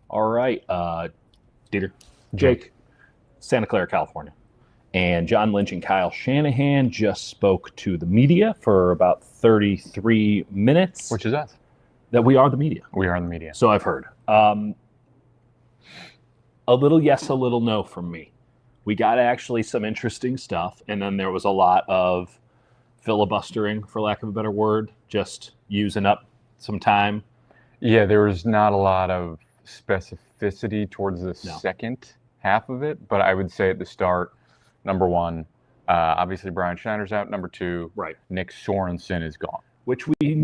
All right, Dieter, Jake, Santa Clara, California. And John Lynch and Kyle Shanahan just spoke to the media for about 33 minutes. Which is us. That we are the media. We are the media. So I've heard. A little yes, a little no from me. We got actually some interesting stuff, and then there was a lot of filibustering, for lack of a better word, just using up some time. Yeah, there was not a lot of specificity towards the second half of it, but I would say at the start, number one, obviously Brian Schneider's out. Number two, right, Nick Sorensen is gone. Which we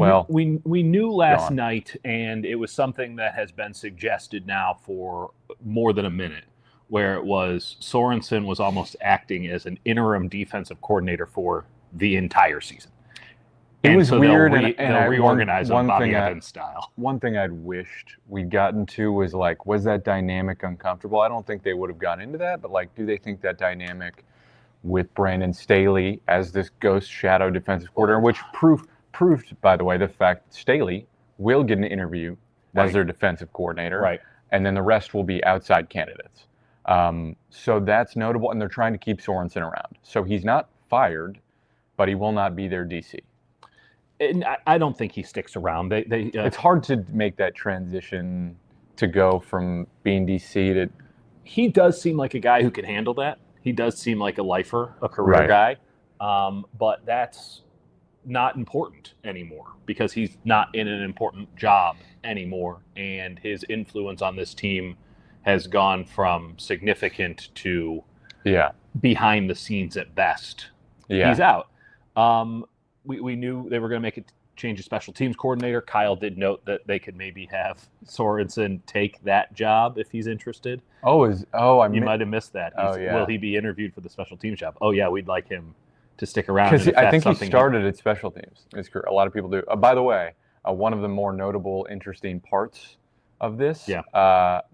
knew last night, and it was something that has been suggested now for more than a minute, where it was Sorensen was almost acting as an interim defensive coordinator for the entire season. It was weird, and they'll reorganize on Bobby Evans style. One thing I'd wished we'd gotten to was, like, was that dynamic uncomfortable? I don't think they would have gone into that, but, like, do they think that dynamic with Brandon Staley as this ghost shadow defensive coordinator, which proved, by the way, the fact that Staley will get an interview as their defensive coordinator, right, and then the rest will be outside candidates. So that's notable, and they're trying to keep Sorensen around. So he's not fired, but he will not be their DC. And I don't think he sticks around. It's hard to make that transition to go from being DC to. He does seem like a guy who can handle that. He does seem like a lifer, a career guy. But that's not important anymore because he's not in an important job anymore. And his influence on this team has gone from significant to behind the scenes at best. Yeah. He's out. We knew they were going to make a change of special teams coordinator. Kyle did note that they could maybe have Sorensen take that job if he's interested. You might have missed that. Will he be interviewed for the special teams job? Oh, yeah, we'd like him to stick around. Because I think he started at special teams. A lot of people do. By the way, one of the more notable, interesting parts of this,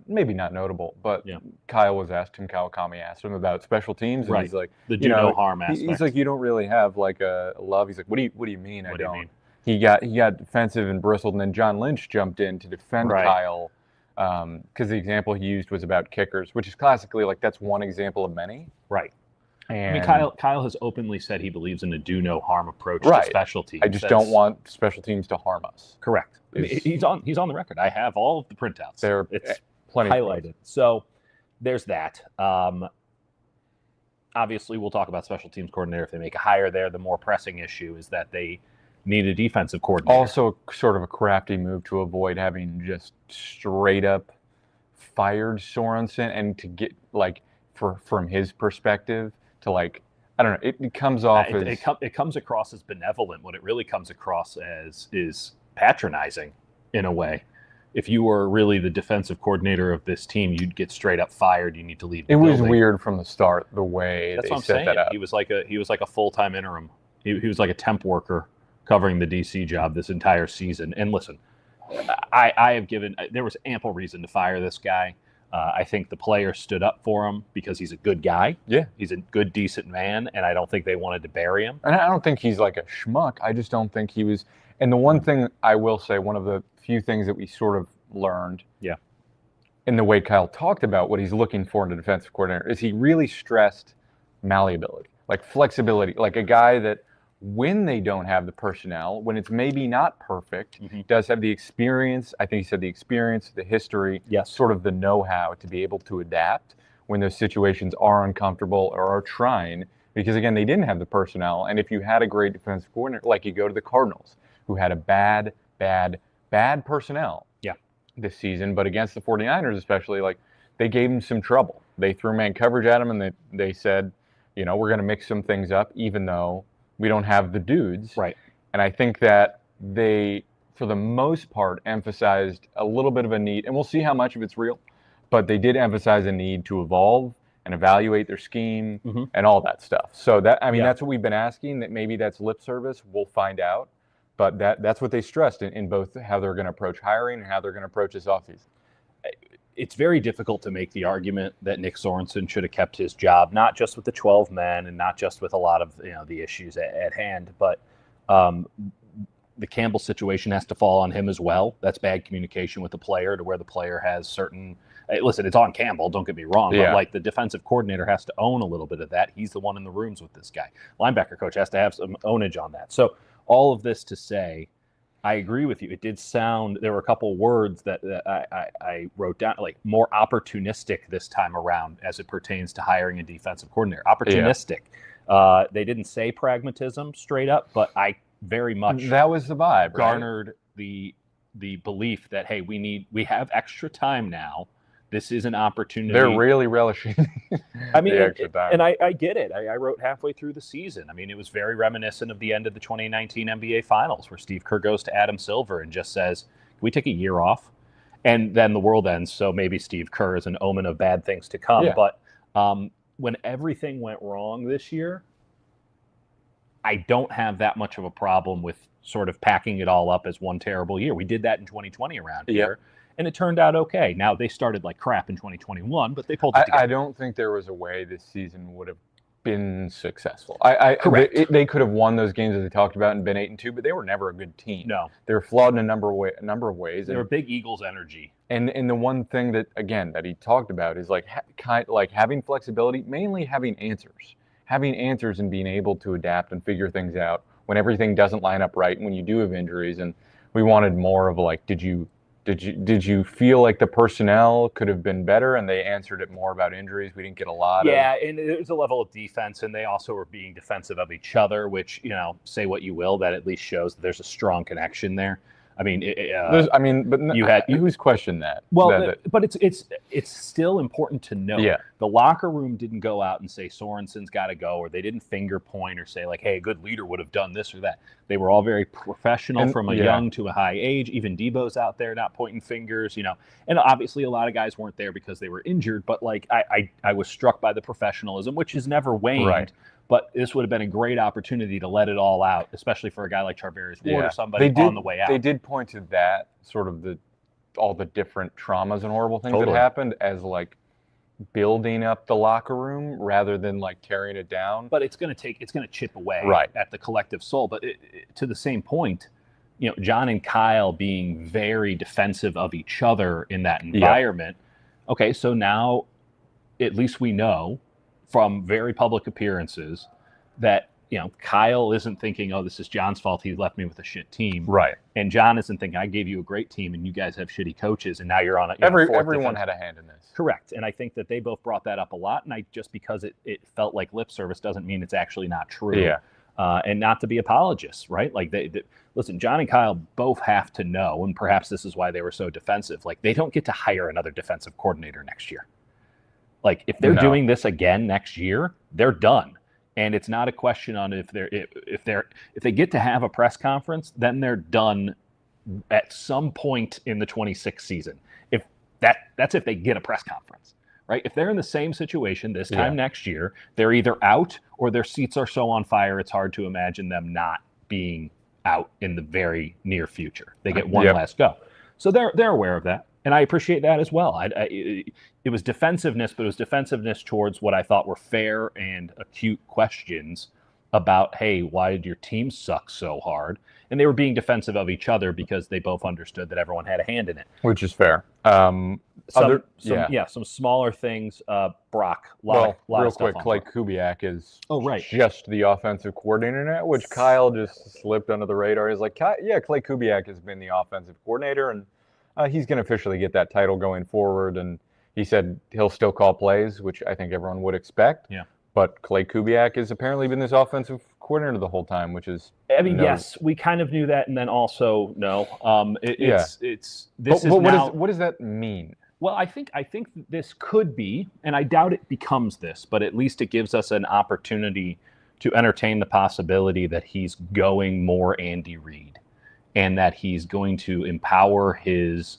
maybe not notable, but Kyle Kawakami asked him about special teams, and he's like, the do no harm aspect. He's like, you don't really have like a love. He's like, what do you mean? I don't. He got defensive and bristled, and then John Lynch jumped in to defend Kyle because the example he used was about kickers, which is classically like that's one example of many. Right. And I mean, Kyle has openly said he believes in a do no harm approach to special teams. I just don't want special teams to harm us. Correct. He's on the record. I have all of the printouts. It's plenty highlighted. So there's that. Obviously, we'll talk about special teams coordinator if they make a hire there. The more pressing issue is that they need a defensive coordinator. Also, sort of a crafty move to avoid having just straight up fired Sorensen, and to get from his perspective to I don't know. It comes off as it comes across as benevolent. What it really comes across as is patronizing in a way. If you were really the defensive coordinator of this team, you'd get straight up fired. You need to leave the building. Was weird from the start the way they set that up. He was like a full-time interim. He was like a temp worker covering the DC job this entire season. And listen, there was ample reason to fire this guy. I think the players stood up for him because he's a good guy. Yeah. He's a good, decent man, and I don't think they wanted to bury him. And I don't think he's like a schmuck. I just don't think he was. And the one thing I will say, one of the few things that we sort of learned in the way Kyle talked about what he's looking for in a defensive coordinator is he really stressed malleability, like flexibility, like a guy that when they don't have the personnel, when it's maybe not perfect, does have the experience. I think he said the experience, the history, sort of the know-how to be able to adapt when those situations are uncomfortable or are trying. Because, again, they didn't have the personnel. And if you had a great defensive coordinator, like you go to the Cardinals, who had a bad personnel this season, but against the 49ers especially, they gave him some trouble. They threw man coverage at him, and they said, we're going to mix some things up, even though we don't have the dudes. Right. And I think that they, for the most part, emphasized a little bit of a need, and we'll see how much of it's real, but they did emphasize a need to evolve and evaluate their scheme and all that stuff. So that's what we've been asking, that maybe that's lip service. We'll find out. But that's what they stressed in both how they're going to approach hiring and how they're going to approach this offseason. It's very difficult to make the argument that Nick Sorensen should have kept his job, not just with the 12 men and not just with a lot of the issues at hand, but the Campbell situation has to fall on him as well. That's bad communication with the player, to where the player has certain. Listen, it's on Campbell, don't get me wrong, but like the defensive coordinator has to own a little bit of that. He's the one in the rooms with this guy. Linebacker coach has to have some ownage on that. So all of this to say, I agree with you. It did sound, there were a couple words that I wrote down, like more opportunistic this time around as it pertains to hiring a defensive coordinator. Opportunistic. Yeah. They didn't say pragmatism straight up, but I very much that was the vibe. Garnered the belief that, hey, we have extra time now. This is an opportunity. They're really relishing. I mean, and I get it. I wrote halfway through the season. I mean, it was very reminiscent of the end of the 2019 NBA Finals, where Steve Kerr goes to Adam Silver and just says, "Can we take a year off?" And then the world ends. So maybe Steve Kerr is an omen of bad things to come. Yeah. But when everything went wrong this year, I don't have that much of a problem with sort of packing it all up as one terrible year. We did that in 2020 around here. And it turned out okay. Now, they started like crap in 2021, but they pulled it together. I don't think there was a way this season would have been successful. Correct. They could have won those games that they talked about and been 8-2, but they were never a good team. No. They were flawed in a number of ways. They were big Eagles energy. And the one thing that he talked about is like having flexibility, mainly having answers. Having answers and being able to adapt and figure things out when everything doesn't line up right and when you do have injuries. And we wanted more of like, did you feel like the personnel could have been better? And they answered it more about injuries. We didn't get a lot. Yeah, and it was a level of defense, and they also were being defensive of each other, which, say what you will, that at least shows that there's a strong connection there. I mean, who's questioned that? Well, but it's still important to note. Yeah. The locker room didn't go out and say Sorensen's got to go, or they didn't finger point or say like, hey, a good leader would have done this or that. They were all very professional from a young to a high age. Even Deebo's out there not pointing fingers, And obviously a lot of guys weren't there because they were injured, but like I was struck by the professionalism, which has never waned. Right. But this would have been a great opportunity to let it all out, especially for a guy like Charvarius Ward or somebody on the way out. They did point to that, sort of all the different traumas and horrible things that happened as like building up the locker room rather than like tearing it down. But it's going to chip away at the collective soul. But to the same point, John and Kyle being very defensive of each other in that environment. Yeah. Okay, so now at least we know from very public appearances that, Kyle isn't thinking, oh, this is John's fault. He left me with a shit team. Right. And John isn't thinking, I gave you a great team and you guys have shitty coaches and now you're on it. Everyone had a hand in this. Correct. And I think that they both brought that up a lot. And just because it felt like lip service doesn't mean it's actually not true. Yeah. And not to be apologists, right? Like listen, John and Kyle both have to know, and perhaps this is why they were so defensive. Like they don't get to hire another defensive coordinator next year. Like if they're doing this again next year, they're done. And it's not a question on if they get to have a press conference, then they're done at some point in the 26th season. If that's if they get a press conference, right? If they're in the same situation this time next year, they're either out or their seats are so on fire it's hard to imagine them not being out in the very near future. They get one last go. So they're aware of that. And I appreciate that as well. It was defensiveness, but it was defensiveness towards what I thought were fair and acute questions about, hey, why did your team suck so hard? And they were being defensive of each other because they both understood that everyone had a hand in it. Which is fair. Some smaller things. Brock, lot real quick, Clay Kubiak is just the offensive coordinator now, which Kyle just slipped under the radar. He's like, Clay Kubiak has been the offensive coordinator, and he's going to officially get that title going forward. And he said he'll still call plays, which I think everyone would expect. Yeah. But Clay Kubiak has apparently been this offensive coordinator the whole time, which is. Yes, we kind of knew that, and then also no. What does that mean? Well, I think this could be, and I doubt it becomes this, but at least it gives us an opportunity to entertain the possibility that he's going more Andy Reid, and that he's going to empower his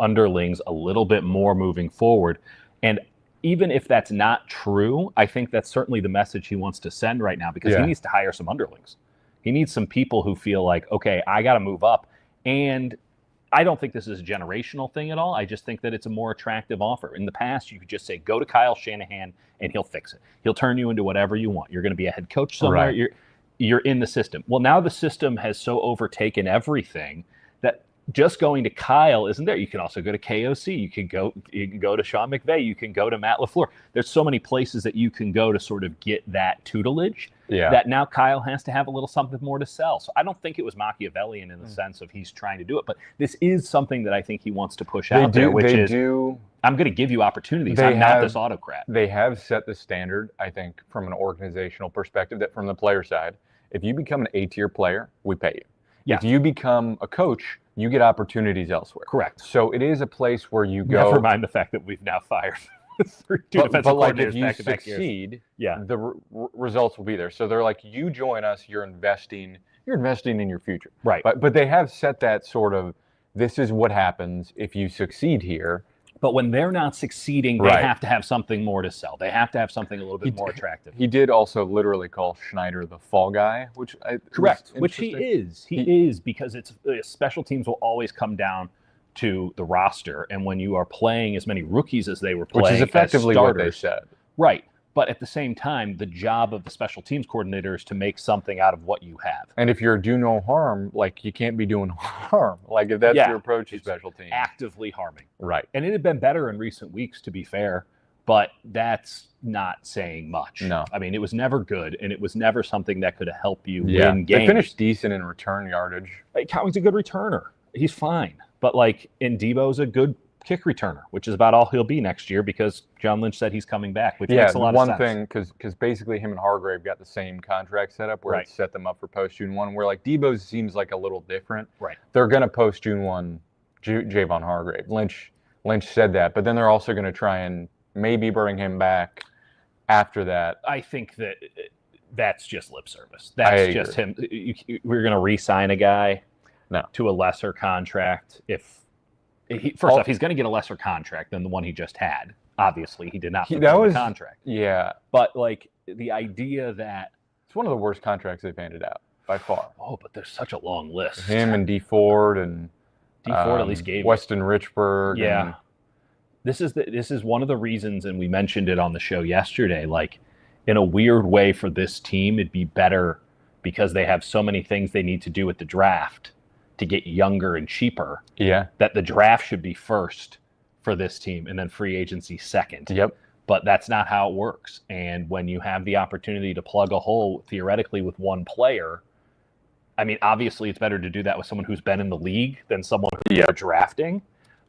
underlings a little bit more moving forward. And even if that's not true, I think that's certainly the message he wants to send right now, because he needs to hire some underlings. He needs some people who feel like, okay, I got to move up. And I don't think this is a generational thing at all. I just think that it's a more attractive offer. In the past, you could just say, go to Kyle Shanahan and he'll fix it. He'll turn you into whatever you want. You're going to be a head coach somewhere. Right. you're in the system. Well, now the system has so overtaken everything that just going to Kyle isn't there. You can also go to KOC. You can go to Sean McVay. You can go to Matt LaFleur. There's so many places that you can go to sort of get that tutelage that now Kyle has to have a little something more to sell. So I don't think it was Machiavellian in the sense of he's trying to do it, but this is something that I think he wants to push out there, which is I'm going to give you opportunities. I'm not this autocrat. They have set the standard, I think, from an organizational perspective, that from the player side, if you become an A-tier player, we pay you. Yeah. If you become a coach, you get opportunities elsewhere. Correct. So it is a place where you go. Never mind the fact that we've now fired two defensive coordinators if you back-to-back succeed, the results will be there. So they're like, you join us, you're investing in your future. Right. But they have set that sort of, this is what happens if you succeed here. But when they're not succeeding, they have to have something more to sell. They have to have something a little bit more attractive. He did also literally call Schneider the fall guy, which correct, which he is. He is, because it's special teams will always come down to the roster, and when you are playing as many rookies as they were playing, which is effectively as starters, what they said, right? But at the same time, the job of the special teams coordinator is to make something out of what you have. And if you're do no harm, like, you can't be doing harm. Like, if that's your approach to special teams. Actively harming. Right. And it had been better in recent weeks, to be fair, but that's not saying much. No. I mean, it was never good, and it was never something that could help you win games. They finished decent in return yardage. Cowing's a good returner. He's fine. But, like, and Deebo's a good kick returner, which is about all he'll be next year, because John Lynch said he's coming back, which makes a lot of sense. One thing, because basically him and Hargrave got the same contract set up where it set them up for post-June 1, where, like, Deebo seems like a little different. Right. They're going to post-June 1 Javon Hargrave. Lynch said that, but then they're also going to try and maybe bring him back after that. I think that's just lip service. That's just him. We're going to re-sign a guy to a lesser contract First off, he's going to get a lesser contract than the one he just had. Obviously, he did not fulfill the contract. Yeah. But, like, the idea that... It's one of the worst contracts they've handed out, by far. Oh, but there's such a long list. Him and D. Ford and... D. Ford at least gave Weston Richburg. Yeah. This is one of the reasons, and we mentioned it on the show yesterday, like, in a weird way for this team, it'd be better because they have so many things they need to do with the draft to get younger and cheaper, that the draft should be first for this team and then free agency second. Yep. But that's not how it works. And when you have the opportunity to plug a hole theoretically with one player, I mean, obviously it's better to do that with someone who's been in the league than someone who you're drafting.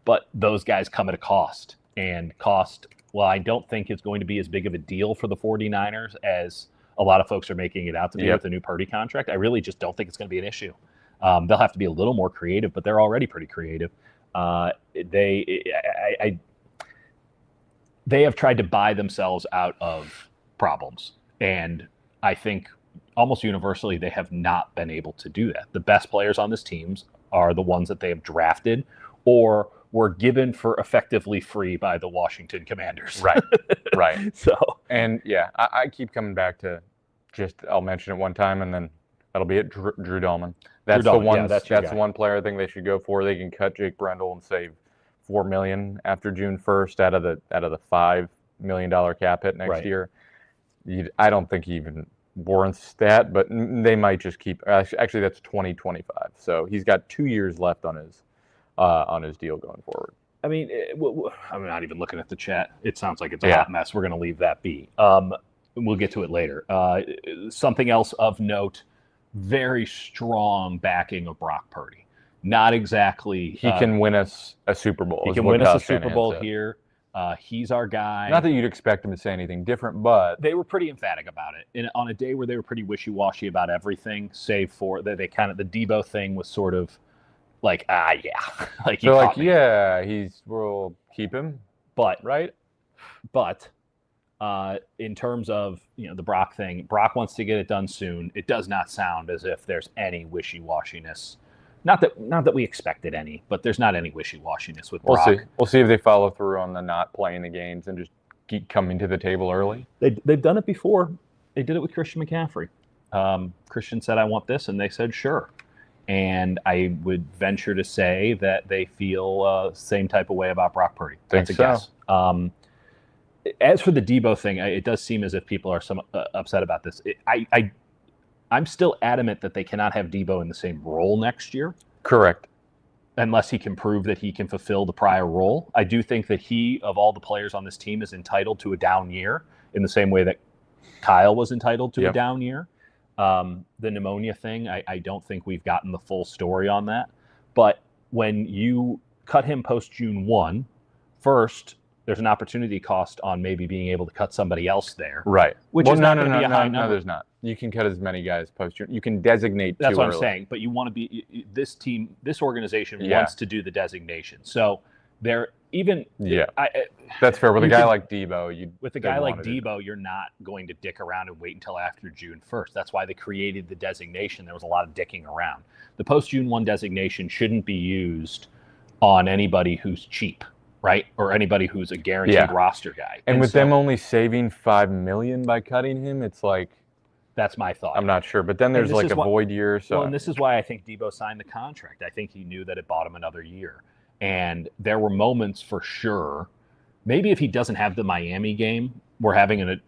But those guys come at a cost. And cost, well, I don't think it's going to be as big of a deal for the 49ers as a lot of folks are making it out to be with the new Purdy contract. I really just don't think it's going to be an issue. They'll have to be a little more creative, but they're already pretty creative. They have tried to buy themselves out of problems, and I think almost universally they have not been able to do that. The best players on this teams are the ones that they have drafted or were given for effectively free by the Washington Commanders. Right, right. So, and I keep coming back to I'll mention it one time, and then that'll be it. Drew Dahlman. That's the one. That's the one player I think they should go for. They can cut Jake Brendel and save $4 million after June 1st out of the $5 million cap hit next year. I don't think he even warrants that, but they might just keep. Actually, that's 2025. So he's got 2 years left on his deal going forward. I mean, I'm not even looking at the chat. It sounds like it's a hot mess. We're going to leave that be. We'll get to it later. Something else of note. Very strong backing of Brock Purdy. Not exactly. He can win us a Super Bowl. He can win us a Super Bowl here. He's our guy. Not that you'd expect him to say anything different, but they were pretty emphatic about it. And on a day where they were pretty wishy-washy about everything, save for they kind of the Deebo thing was sort of like like they're like we'll keep him, but right, but. In terms of the Brock thing, Brock wants to get it done soon. It does not sound as if there's any wishy-washiness. Not that we expected any, but there's not any wishy-washiness with Brock. We'll see if they follow through on the not playing the games and just keep coming to the table early. They've done it before. They did it with Christian McCaffrey. Christian said, "I want this," and they said, "Sure." And I would venture to say that they feel same type of way about Brock Purdy. That's a guess. As for the Deebo thing, it does seem as if people are upset about this. I'm still adamant that they cannot have Deebo in the same role next year. Correct. Unless he can prove that he can fulfill the prior role. I do think that he, of all the players on this team, is entitled to a down year in the same way that Kyle was entitled to a down year. The pneumonia thing, I don't think we've gotten the full story on that. But when you cut him post June 1, first, there's an opportunity cost on maybe being able to cut somebody else there. Right. Which is not going to be a high number. No, there's not. You can cut as many guys post June. You can designate That's too what early. I'm saying. But you want to be this team, this organization wants to do the designation. So they're even that's fair. With a guy like Deebo, you're not going to dick around and wait until after June 1st. That's why they created the designation. There was a lot of dicking around. The post June 1 designation shouldn't be used on anybody who's cheap, right? Or anybody who's a guaranteed roster guy. And with them only saving $5 million by cutting him, it's like, that's my thought. I'm not sure. But then there's like a void year. So and this is why I think Deebo signed the contract. I think he knew that it bought him another year. And there were moments for sure. Maybe if he doesn't have the Miami game, we're having an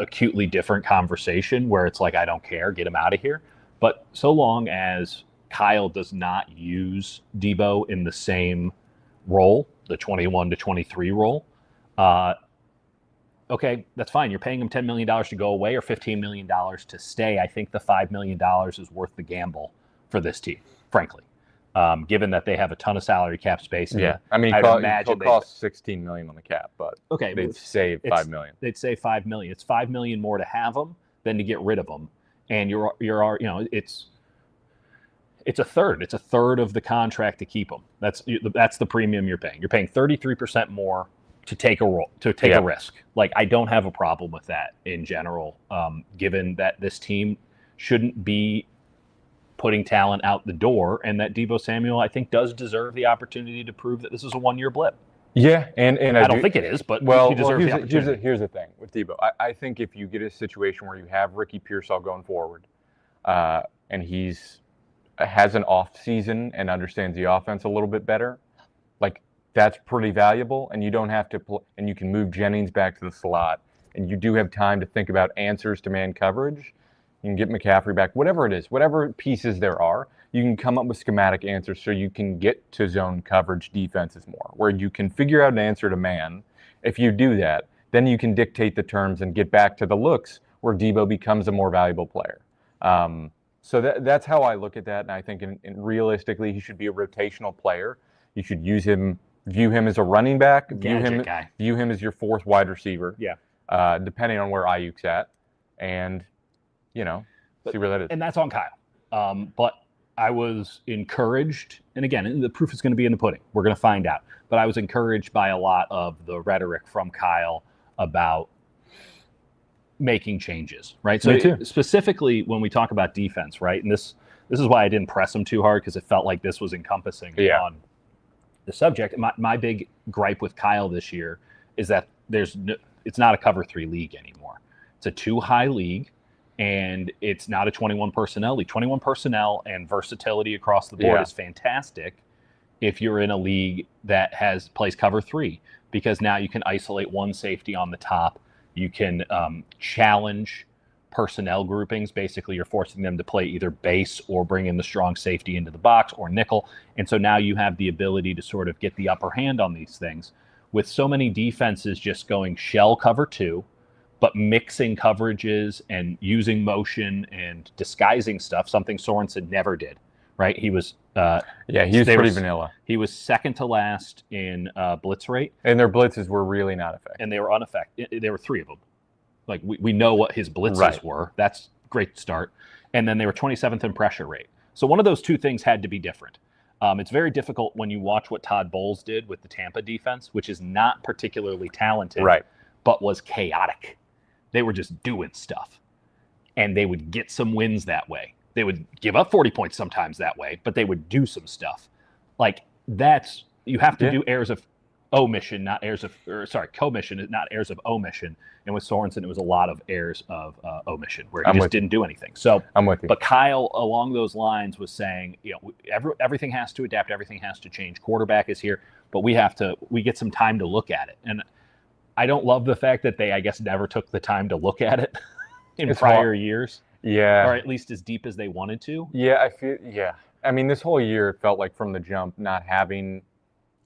acutely different conversation where it's like, I don't care, get him out of here. But so long as Kyle does not use Deebo in the same role, the 21 to 23 role, okay, that's fine. You're paying him $10 million to go away or $15 million to stay. I think the $5 million is worth the gamble for this team, frankly, given that they have a ton of salary cap space. I mean, it'll cost $16 million on the cap, but they'd save $5 million. They'd save $5 million. It's $5 million more to have them than to get rid of them. And it's a third. It's a third of the contract to keep them. That's the premium you're paying. You're paying 33% more to take a risk. Like, I don't have a problem with that in general, given that this team shouldn't be putting talent out the door, and that Deebo Samuel, I think, does deserve the opportunity to prove that this is a one-year blip. Yeah, and I don't think it is, but he deserves the opportunity. Here's the thing with Deebo. I think if you get a situation where you have Ricky Pearsall going forward, and has an off season and understands the offense a little bit better, like, that's pretty valuable, and you don't have to and you can move Jennings back to the slot, and you do have time to think about answers to man coverage. You can get McCaffrey back, whatever it is, whatever pieces there are, you can come up with schematic answers so you can get to zone coverage defenses more, where you can figure out an answer to man. If you do that, then you can dictate the terms and get back to the looks where Deebo becomes a more valuable player. So that's how I look at that, and I think realistically he should be a rotational player. You should view him as a running back, view him as your fourth wide receiver. Depending on where Ayuk's at, and see where that is. And that's on Kyle. But I was encouraged, and again, the proof is going to be in the pudding. We're going to find out. But I was encouraged by a lot of the rhetoric from Kyle about making changes, right? So specifically when we talk about defense, right? And this is why I didn't press him too hard, because it felt like this was encompassing on the subject. My big gripe with Kyle this year is that it's not a cover 3 league anymore. It's a 2-high league, and it's not a 21 personnel league. 21 personnel and versatility across the board is fantastic if you're in a league that plays cover 3, because now you can isolate one safety on the top. You can challenge personnel groupings. Basically, you're forcing them to play either base or bring in the strong safety into the box or nickel. And so now you have the ability to sort of get the upper hand on these things. With so many defenses just going shell cover 2, but mixing coverages and using motion and disguising stuff, something Sorensen never did, right? He was pretty vanilla. He was second to last in blitz rate. And their blitzes were really not effective. And they were ineffective. There were 3 of them. Like, we know what his blitzes were. That's a great start. And then they were 27th in pressure rate. So one of those 2 things had to be different. It's very difficult when you watch what Todd Bowles did with the Tampa defense, which is not particularly talented, but was chaotic. They were just doing stuff. And they would get some wins that way. They would give up 40 points sometimes that way, but they would do some stuff. Like, you have to do errors of commission, not errors of omission. And with Sorensen, it was a lot of errors of omission, where he just didn't do anything. So I'm with you. But Kyle, along those lines, was saying, everything has to adapt, everything has to change. Quarterback is here, but we get some time to look at it. And I don't love the fact that they, I guess, never took the time to look at it in prior years. Yeah. Or at least as deep as they wanted to. Yeah, I mean, this whole year it felt like from the jump, not having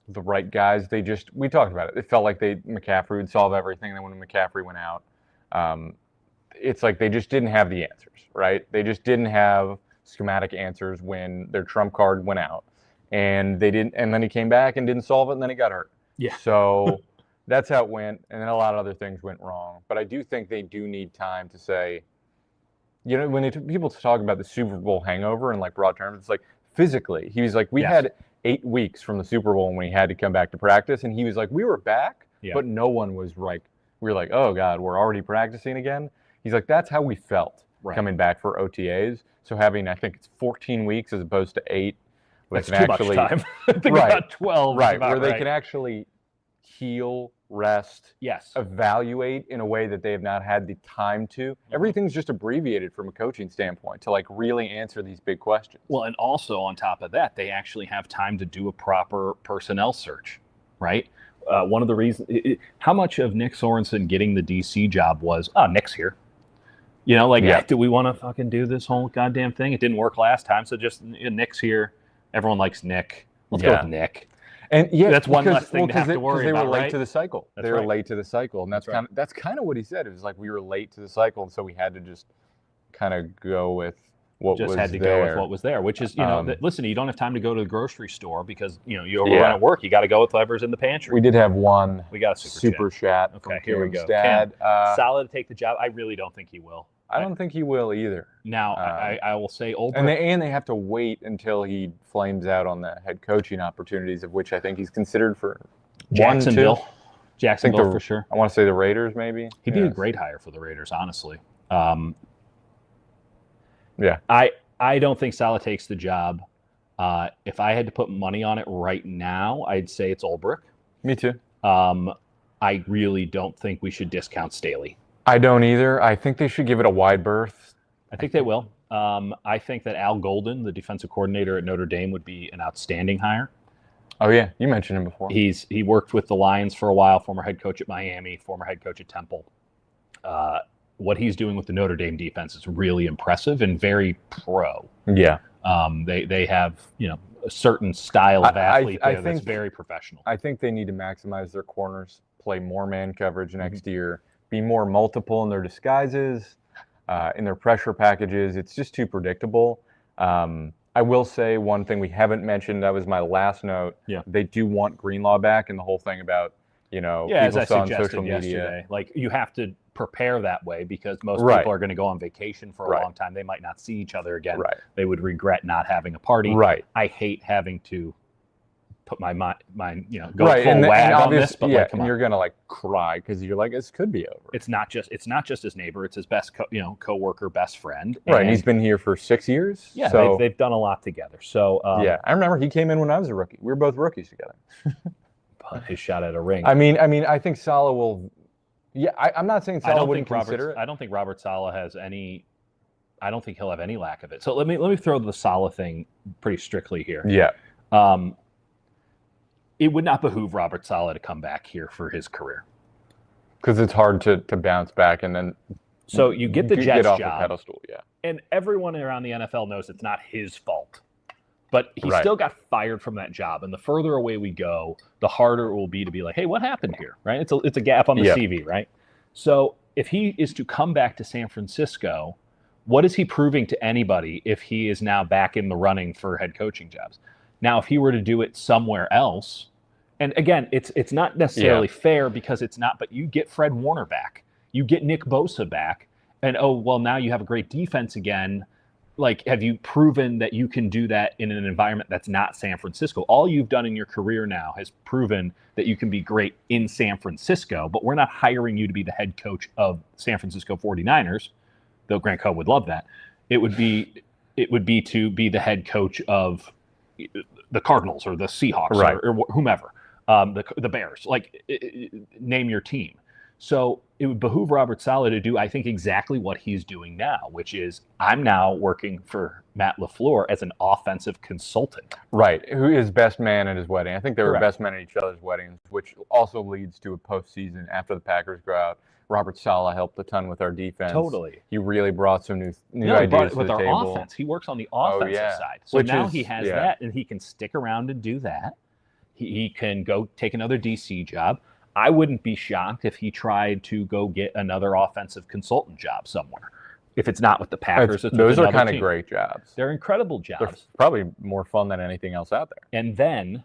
the right guys. We talked about it. It felt like McCaffrey would solve everything. Then when McCaffrey went out, it's like they just didn't have the answers, right? They just didn't have schematic answers when their trump card went out, and then he came back and didn't solve it, and then he got hurt. Yeah. So that's how it went, and then a lot of other things went wrong. But I do think they do need time to say, when people talk about the Super Bowl hangover in like broad terms, it's like physically, he was like, we had 8 weeks from the Super Bowl when he had to come back to practice, and he was like, we were back, but no one was like, we were like, oh God, we're already practicing again. He's like, that's how we felt coming back for OTAs. So having, I think it's 14 weeks as opposed to 8. That's too much time. I think about 12. Right, where they can actually heal, rest, evaluate in a way that they have not had the time to. Everything's just abbreviated from a coaching standpoint to like really answer these big questions. Well, and also on top of that, they actually have time to do a proper personnel search, right? One of the reasons, how much of Nick Sorensen getting the DC job was, Nick's here. Do we want to fucking do this whole goddamn thing? It didn't work last time, so just Nick's here. Everyone likes Nick. Let's go with Nick. And that's one less thing to have to worry about. They were late right? to the cycle. They were late to the cycle, and that's kind of what he said. It was like we were late to the cycle, and so we had to just kind of go with what was there. Go with what was there, which is listen, you don't have time to go to the grocery store because you overrun at work. You got to go with whatever's in the pantry. We did have one. We got a super chat. Okay, here we go. Dad, Salah to take the job. I really don't think he will. I don't think he will either. Now, I will say Olbrich. And they have to wait until he flames out on the head coaching opportunities, of which I think he's considered for Jacksonville. 1, 2. Jacksonville for sure. I want to say the Raiders, maybe. He'd be a great hire for the Raiders, honestly. Yeah. I don't think Salah takes the job. If I had to put money on it right now, I'd say it's Olbrich. Me too. I really don't think we should discount Staley. I don't either. I think they should give it a wide berth. I think they will. I think that Al Golden, the defensive coordinator at Notre Dame, would be an outstanding hire. Oh, yeah. You mentioned him before. He worked with the Lions for a while, former head coach at Miami, former head coach at Temple. What he's doing with the Notre Dame defense is really impressive and very pro. Yeah. They have, a certain style of athlete there that's very professional. I think they need to maximize their corners, play more man coverage next year, be more multiple in their disguises, in their pressure packages. It's just too predictable. I will say one thing we haven't mentioned, that was my last note. Yeah. They do want Greenlaw back, and the whole thing about, people as I saw on suggested social yesterday, media. like you have to prepare that way because most people are going to go on vacation for a long time. They might not see each other again. Right. They would regret not having a party. Right. I hate having to put my mind, go right. full wag on this, but come on. You're gonna cry because you're like, this could be over. It's not just his neighbor; it's his best, coworker, best friend. Right, and he's been here for 6 years. Yeah, so they've done a lot together. So I remember he came in when I was a rookie. We were both rookies together. But his shot at a ring. I mean, I think Salah will. Yeah, I'm not saying Salah wouldn't consider it. I don't think Robert Salah has any. I don't think he'll have any lack of it. So let me throw the Salah thing pretty strictly here. Yeah. It would not behoove Robert Salah to come back here for his career. Because it's hard to bounce back and then. So you get the Jets off job. The pedestal, yeah. And everyone around the NFL knows it's not his fault. But he still got fired from that job. And the further away we go, the harder it will be to be like, hey, what happened here? Right? It's a gap on the CV, right? So if he is to come back to San Francisco, what is he proving to anybody if he is now back in the running for head coaching jobs? Now, if he were to do it somewhere else, and again, it's not necessarily fair because it's not, but you get Fred Warner back. You get Nick Bosa back. And, now you have a great defense again. Like, have you proven that you can do that in an environment that's not San Francisco? All you've done in your career now has proven that you can be great in San Francisco, but we're not hiring you to be the head coach of San Francisco 49ers, though Grant Coe would love that. It would be to be the head coach of the Cardinals or the Seahawks or whomever, the Bears. Like, name your team. So it would behoove Robert Salah to do, I think, exactly what he's doing now, which is I'm now working for Matt LaFleur as an offensive consultant. Right, who is best man at his wedding. I think they were Correct. best men at each other's weddings, which also leads to a postseason after the Packers go out. Robert Salah helped a ton with our defense. Totally. He really brought some new ideas to with the our table. offense. He works on the offensive side. So now he has that, and he can stick around and do that. He can go take another DC job. I wouldn't be shocked if he tried to go get another offensive consultant job somewhere. If it's not with the Packers, it's those with are kind team. of great jobs. They're incredible jobs. They're probably more fun than anything else out there. And then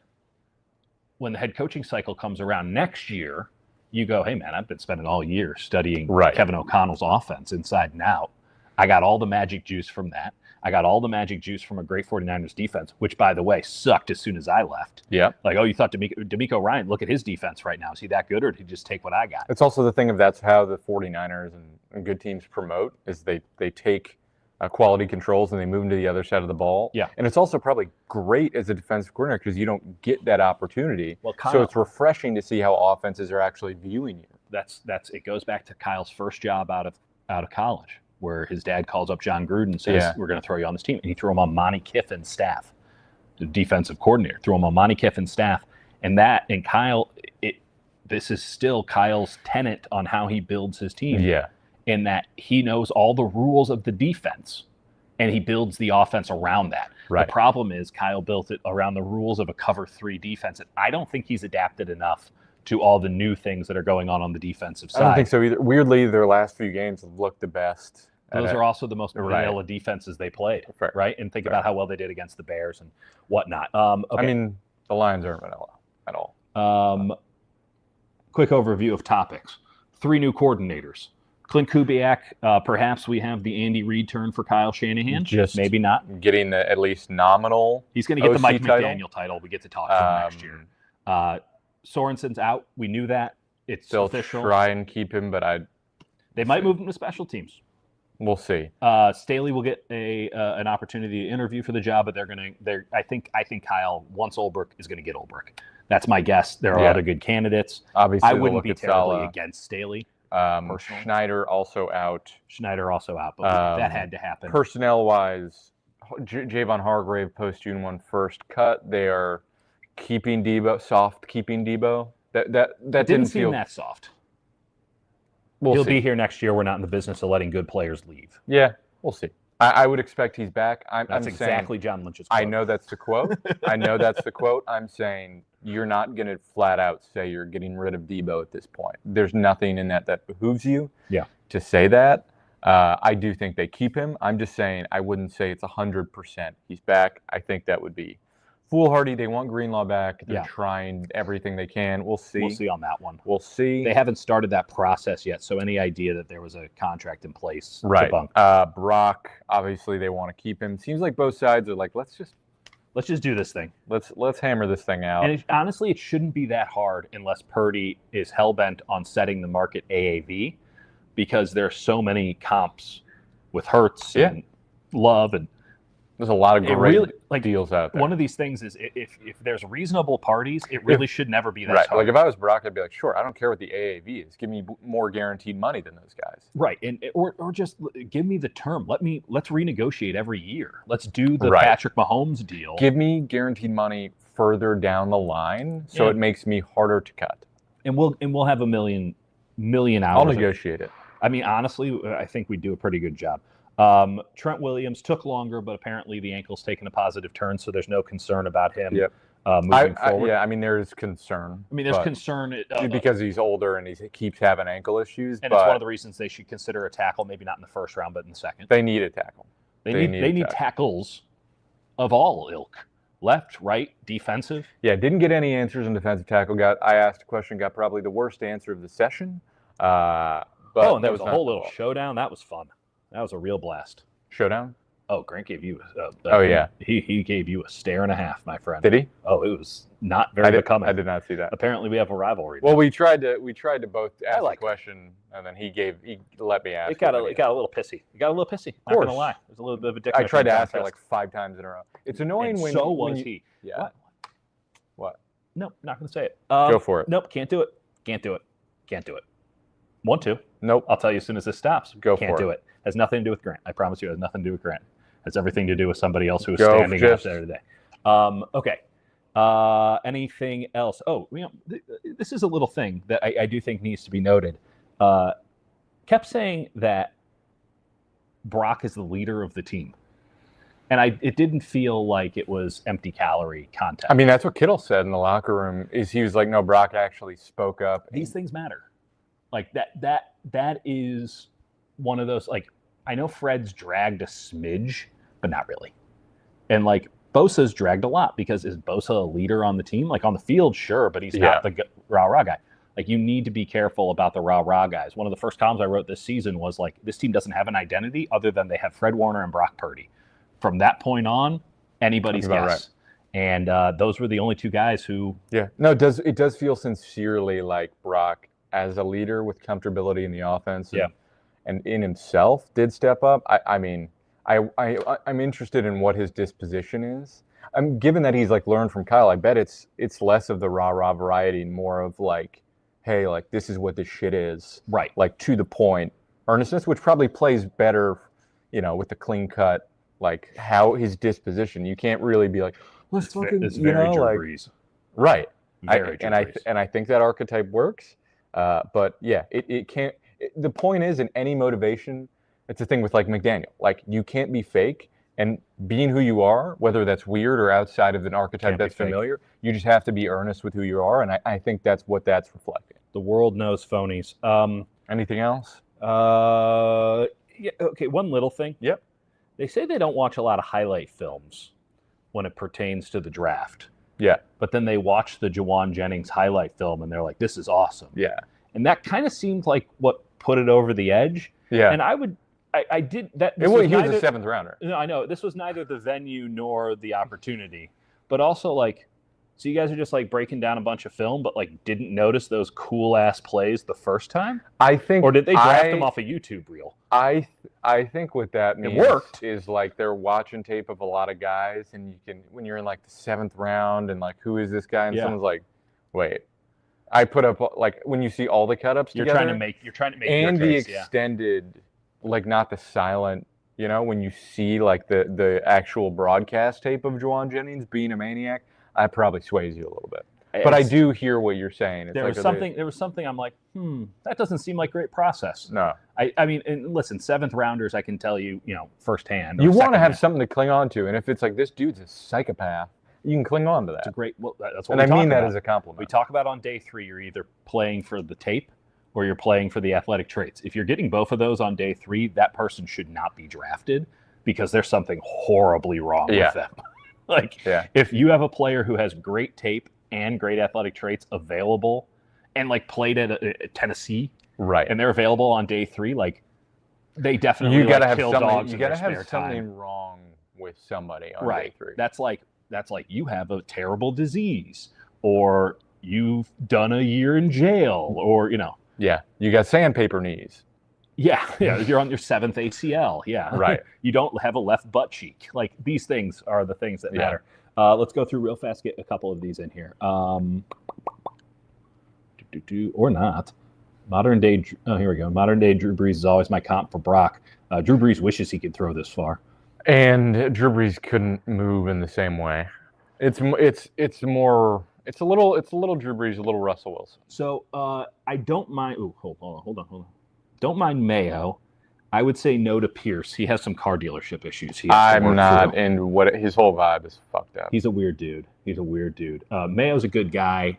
when the head coaching cycle comes around next year, you go, hey, man, I've been spending all year studying Kevin O'Connell's offense inside and out. I got all the magic juice from that. I got all the magic juice from a great 49ers defense, which, by the way, sucked as soon as I left. Yeah. Like, oh, you thought D'Amico Ryan, look at his defense right now. Is he that good, or did he just take what I got? It's also the thing of that's how the 49ers and good teams promote, is they take quality controls and they move them to the other side of the ball. Yeah. And it's also probably great as a defensive coordinator because you don't get that opportunity. Well, Kyle, so it's refreshing to see how offenses are actually viewing you. That's it goes back to Kyle's first job out of college, where his dad calls up John Gruden and says, we're going to throw you on this team. And he threw him on Monty Kiffin's staff, the defensive coordinator, threw him on Monty Kiffin's staff. And Kyle, this is still Kyle's tenet on how he builds his team. Yeah. In that he knows all the rules of the defense and he builds the offense around that. Right. The problem is Kyle built it around the rules of a cover 3 defense. And I don't think he's adapted enough to all the new things that are going on the defensive side. I don't think so either. Weirdly, their last few games have looked the best. Those are also the most vanilla defenses they played, right? And think about how well they did against the Bears and whatnot. Okay. I mean, the Lions aren't vanilla at all. Quick overview of topics. 3 new coordinators. Clint Kubiak, perhaps we have the Andy Reid turn for Kyle Shanahan. Just maybe not. Getting the at least nominal. He's going to get the Mike McDaniel title. We get to talk to him next year. Sorensen's out. We knew that. It's they'll official. Try and keep him, but they might move him to special teams. We'll see. Staley will get an opportunity to interview for the job, but I think Kyle, once Ulbrich, is going to get Ulbrich. That's my guess. There are other good candidates. Obviously, I wouldn't be terribly Salah. against Staley. Schneider also out. But that had to happen. Personnel-wise, Javon Hargrave post-June 1 first cut. They are keeping Deebo, keeping Deebo. That didn't seem that soft. He'll be here next year. We're not in the business of letting good players leave. Yeah, we'll see. I would expect he's back. That's exactly John Lynch's quote. I know that's the quote. I'm saying you're not going to flat out say you're getting rid of Deebo at this point. There's nothing in that behooves you to say that. I do think they keep him. I'm just saying I wouldn't say it's 100% he's back. I think that would be foolhardy. They want Greenlaw back. They're trying everything they can. We'll see. We'll see on that one. We'll see. They haven't started that process yet, so any idea that there was a contract in place, right? Debunked. Brock, obviously they want to keep him. Seems like both sides are like, let's just do this thing. Let's hammer this thing out. And honestly, it shouldn't be that hard unless Purdy is hell-bent on setting the market AAV, because there are so many comps with Hurts and Love, and there's a lot of great deals out there. One of these things is if there's reasonable parties, it really should never be that hard. Like if I was Brock, I'd be like, sure, I don't care what the AAV is. Give me more guaranteed money than those guys. Right, or just give me the term. Let's renegotiate every year. Let's do the Patrick Mahomes deal. Give me guaranteed money further down the line, so it makes me harder to cut. And we'll have a million hours. I'll negotiate it. I mean, honestly, I think we do a pretty good job. Trent Williams took longer, but apparently the ankle's taken a positive turn, so there's no concern about him moving forward. I mean, there's concern. I mean, there's concern. Because he's older and he keeps having ankle issues. And it's one of the reasons they should consider a tackle, maybe not in the first round, but in the second. They need a tackle. They need tackles of all ilk. Left, right, defensive. Yeah, didn't get any answers on defensive tackle. I asked a question, got probably the worst answer of the session. And there was a whole little showdown. That was fun. That was a real blast. Showdown? Oh, Grant gave you he gave you a stare and a half, my friend. Did he? Oh, it was not very becoming. I did not see that. Apparently we have a rivalry. Well, we tried to both ask the question, and then he let me ask. It got a little pissy. It got a little pissy. Not gonna lie. There's a little bit of a dick. I tried to ask it like 5 times in a row. It's annoying when he. Yeah. What? Nope, not gonna say it. Go for it. Nope, can't do it. Can't do it. Want to? Nope. I'll tell you as soon as this stops. Go Can't for do it. it. Has nothing to do with Grant. I promise you, it has nothing to do with Grant. It has everything to do with somebody else who is standing out there today. Okay. Anything else? Oh, this is a little thing that I do think needs to be noted. Kept saying that Brock is the leader of the team. And it didn't feel like it was empty calorie content. I mean, that's what Kittle said in the locker room. He was like, no, Brock actually spoke up. These things matter. Like that is one of those, like, I know Fred's dragged a smidge, but not really. And like Bosa's dragged a lot, because is Bosa a leader on the team? Like on the field, sure, but he's not the rah-rah guy. Like, you need to be careful about the rah-rah guys. One of the first columns I wrote this season was like, this team doesn't have an identity other than they have Fred Warner and Brock Purdy. From that point on, anybody's guess. Right. And those were the only two guys who... Yeah. No, it does feel sincerely like Brock, as a leader with comfortability in the offense and in himself, did step up. I'm interested in what his disposition is. Given that he's like learned from Kyle, I bet it's less of the rah-rah variety and more of like, hey, like, this is what this shit is. Right. Like, to the point earnestness, which probably plays better, with the clean cut, like how his disposition. You can't really be like, let's fucking, it's very Drew Brees. Right. Very Drew Brees. And I think that archetype works. But yeah, it can't. The point is, in any motivation, it's a thing with like McDaniel. Like, you can't be fake. And being who you are, whether that's weird or outside of an archetype that's familiar, you just have to be earnest with who you are. And I think that's what that's reflecting. The world knows phonies. Anything else? Yeah. Okay. One little thing. Yep. They say they don't watch a lot of highlight films when it pertains to the draft. Yeah. But then they watch the Jawan Jennings highlight film and they're like, this is awesome. Yeah. And that kind of seemed like what put it over the edge. Yeah. And I did that. He was a seventh rounder. No, I know. This was neither the venue nor the opportunity. But also, like, so you guys are just like breaking down a bunch of film, but like didn't notice those cool ass plays the first time? I think. Or did they draft them off a YouTube reel? I think what that means is like they're watching tape of a lot of guys, and you can, when you're in like the seventh round and like, who is this guy? And someone's like, wait. I put up, like, when you see all the cut-ups together. You're trying to make and your case, the extended, like, not the silent, when you see like the actual broadcast tape of Jawan Jennings being a maniac, I probably sways you a little bit. But I do hear what you're saying. There was something I'm like, that doesn't seem like great process. No. I mean, and listen, seventh rounders, I can tell you, firsthand. You want to have something to cling on to, and if it's like, this dude's a psychopath, you can cling on to that. It's a great. Well, that's what. And I mean that as a compliment. We talk about on day 3, you're either playing for the tape or you're playing for the athletic traits. If you're getting both of those on day 3, that person should not be drafted because there's something horribly wrong with them. If you have a player who has great tape and great athletic traits available, and like played at Tennessee, right, and they're available on day 3, like they definitely you gotta have kill something. dogs. You gotta have something wrong with somebody on day 3. That's like you have a terrible disease, or you've done a year in jail, or Yeah, you got sandpaper knees. Yeah, you're on your 7th ACL. Yeah, right. You don't have a left butt cheek. Like, these things are the things that matter. Let's go through real fast. Get a couple of these in here. Or not. Modern day. Oh, here we go. Modern day Drew Brees is always my comp for Brock. Drew Brees wishes he could throw this far. And Drew Brees couldn't move in the same way. It's a little Drew Brees, a little Russell Wilson. So I don't mind. Ooh, hold on. Don't mind Mayo. I would say no to Pierce. He has some car dealership issues. I'm not, and what his whole vibe is fucked up. He's a weird dude. Mayo's a good guy.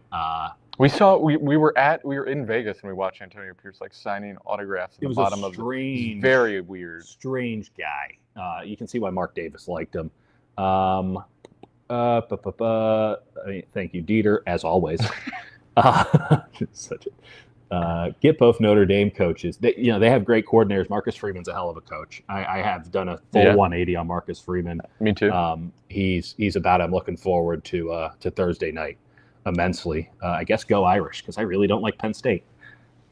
We were in Vegas and we watched Antonio Pierce like signing autographs at the bottom of the very weird, strange guy. You can see why Mark Davis liked him. Thank you, Dieter, as always. Get both Notre Dame coaches. They have great coordinators. Marcus Freeman's a hell of a coach. I have done a full 180 on Marcus Freeman. Me too. He's about. I'm looking forward to Thursday night immensely. I guess go Irish, because I really don't like Penn State.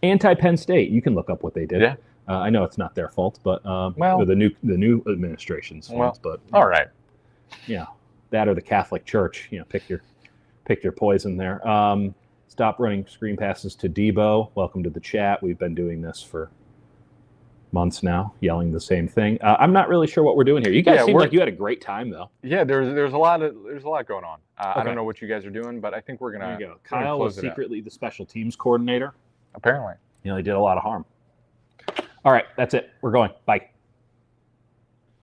Anti-Penn State. You can look up what they did. Yeah. I know it's not their fault, but or the new administration's fault. But all right. Yeah, that or the Catholic Church. Pick your poison there. Stop running screen passes to Deebo. Welcome to the chat. We've been doing this for months now, yelling the same thing. I'm not really sure what we're doing here. You guys seem like you had a great time, though. Yeah, there's a lot going on. Okay. I don't know what you guys are doing, but I think we're gonna. There you go. Kyle was secretly the special teams coordinator. Apparently, he did a lot of harm. All right, that's it. We're going. Bye.